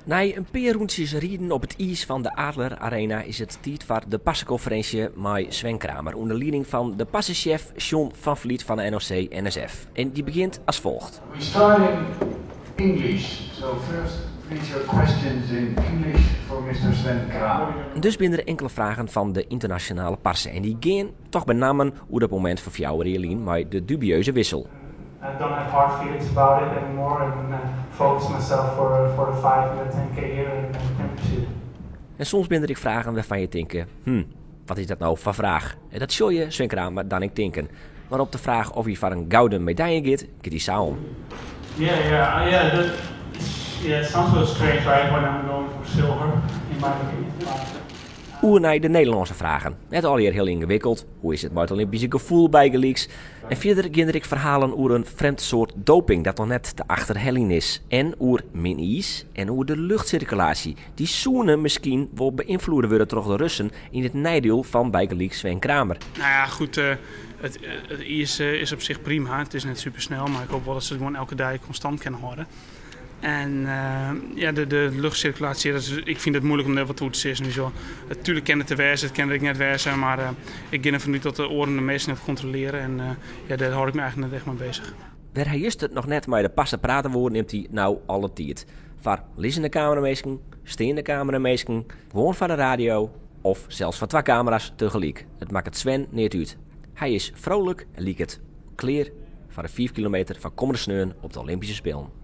Na een paar rondjes rieden op het ijs van de Adler Arena is het tijd voor de passenconferentie met Sven Kramer onder leiding van de passenchef John van Vliet van de NOC-NSF. En die begint als volgt. We start in English, so first please your questions in English for Mr. Sven Kramer. Dus binnen er enkele vragen van de internationale parsen en die gaan toch met name hoe dat moment voor jou Rielien met de dubieuze wissel. I don't have hard feelings about it anymore and focus myself for the 5 and the 10K here and pursue. En soms binnen ik vragen waarvan je denkt, wat is dat nou voor vraag? En dat zul je, Sven Kramer, dan ik denken. Maar op de vraag of je voor een gouden medaille gaat, gaat die samen. Yeah, it sounds a little strange, right, when I'm going for silver, in my opinion. Oer naar de Nederlandse vragen. Het al hier heel ingewikkeld. Hoe is het met het Olympische gevoel bij Geleeks? En verder ginder ik verhalen over een vreemd soort doping dat nog net te achterhelling is. En over min-ijs en over de luchtcirculatie. Die zoenen misschien wel beïnvloeden worden door de Russen in het nadeel van Bijgeleeks Sven Kramer. Nou ja, goed. Het ijs is op zich prima. Het is net super snel, maar ik hoop wel dat ze het gewoon elke dag constant kunnen houden. En de luchtcirculatie, ik vind het moeilijk om daar wat toe te zeggen. Natuurlijk ken het te wijzen, het ken ik net wijzen, maar ik ga ervan uit dat de oren de meesten net controleren. En daar hou ik me eigenlijk net echt mee bezig. Waar hij juist het nog net met de passen praten wordt, neemt hij nou alle tijd. Voor liggende camerameesken, steende camerameesken, gewoon van de radio of zelfs van 2 camera's tegelijk. Het maakt het Sven niet uit. Hij is vrolijk en liekt het clear voor de 5 kilometer van komende sneeuwen op de Olympische Spelen.